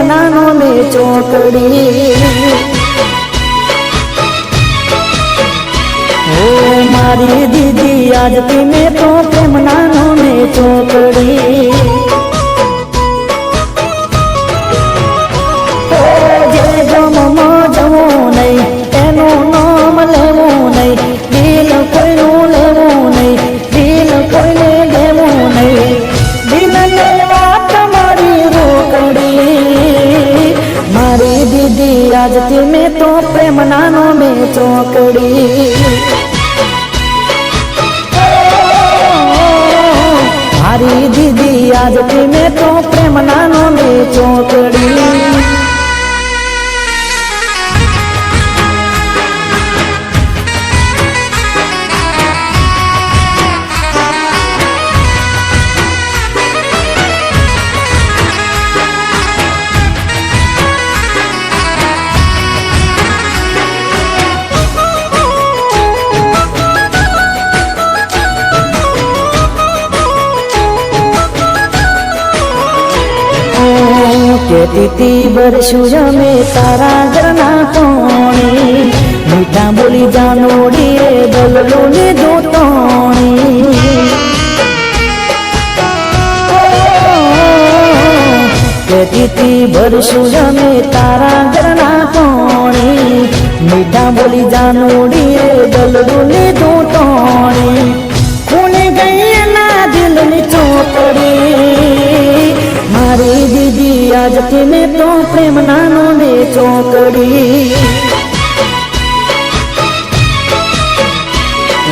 નાનો મે ચોકડી ઓ મારી દીદી આજથી મેં તો પ્રેમ નાનો મે ચોકડી જે ગમમાં જવું નહીં એનું નામ લેવું નહીં દિલ કોઈનું લેવું નહીં દિલ કોઈને લેવું નહીં દિલને વાત મારી રોકડી મારી દીદી આજથી મેં તો પ્રેમ નાનો મે ચોકડી મારી દીદી આજથી મેં તો પ્રેમ નાનો મે ચોકડી કેતી વર્ષું જમે તારા ઘરના કોણી મીઠા બોલી જાનોડી રે દલલો ને દોતોણી કેતી વર્ષું જમે તારા ઘરના કોણી મીઠા બોલી જાનોડી રે દલલો ને દોતોણી કોને ગઈ ના દિલની ચોકડી મારી દીદી આજથી મેં તો પ્રેમ નાનો મે ચોકડી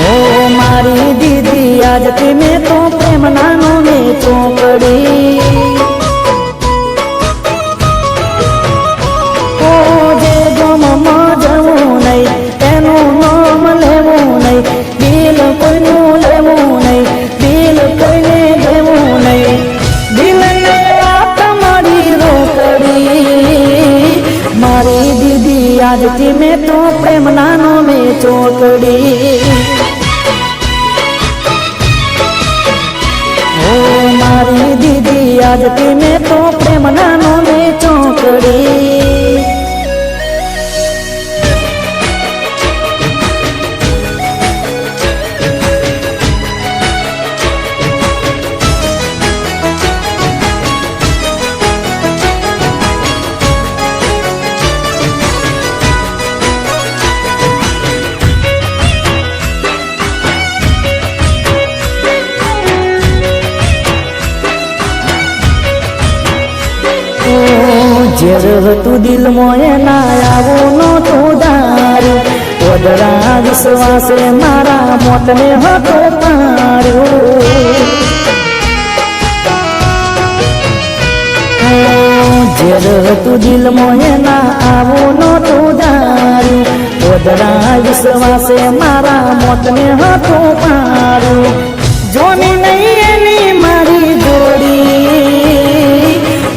ઓ મારી દીદી આજથી મેં તો પ્રેમ નાનો મે ચોકડી ઓ જે ગમમાં જવું નહીં એનું નામ લેવું નહીં દિલ કોઈનું લેવું નહીં દિલ કોઈને દેવું નહીં મારી દીદી આજથી મેં તો પ્રેમ નાનો મે ચોકડી ઓ મારી દીદી આજથી મેં તો પ્રેમ નાનો મે ચોકડી ઝેર હતું દિલમાં એના આવું નહોતું ધાર્યું ઓદરા વિશ્વાસે મારા મોતને હતો પાડ્યો ઝેર હતું દિલમાં એના આવું નહોતું ધાર્યું ઓદરા વિશ્વાસે મારા મોતને હતો પાડ્યો જોની નહીં એની મારી જોડી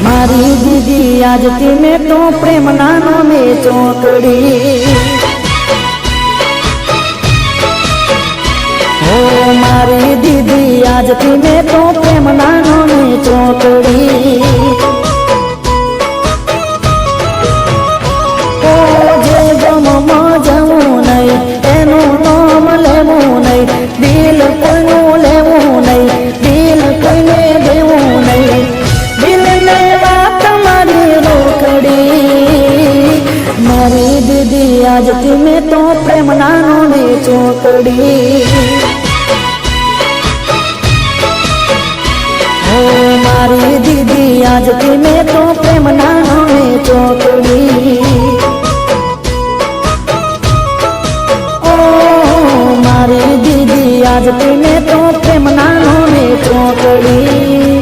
મારી દીદી આજથી મેં તો પ્રેમ નાનો મે ચોકડી ઓ મારી દીદી આજથી મેં તો પ્રેમ નાનો મે ચોકડી ઓ જે ગમમાં જવું નહીં એનું નામ લેવું નહીં દિલ કોઈનું લેવું નહીં દિલ કોઈને દેવું નહીં મારી દીદી આજથી મેં તો પ્રેમ નાનો મે ચોકડી ઓ મારી દીદી આજથી મેં તો પ્રેમ નાનો મે ચોકડી ઓ મારી દીદી આજથી મેં તો પ્રેમ નાનો મે ચોકડી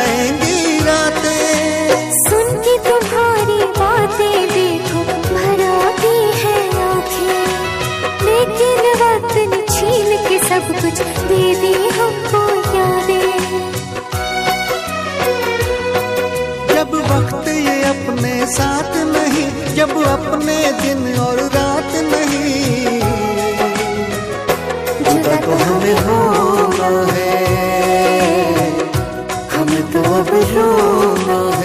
जाएंगी रातें। सुन के तुम्हारी बातें देखो भर आती है आँखें, लेकिन वक्त ने छीन के सब कुछ दे दी हमको यादें। जब वक्त ये अपने साथ नहीं, जब अपने दिन और रात नहीं, जुदा तो हमें होना है, हमें तो अब रोना है।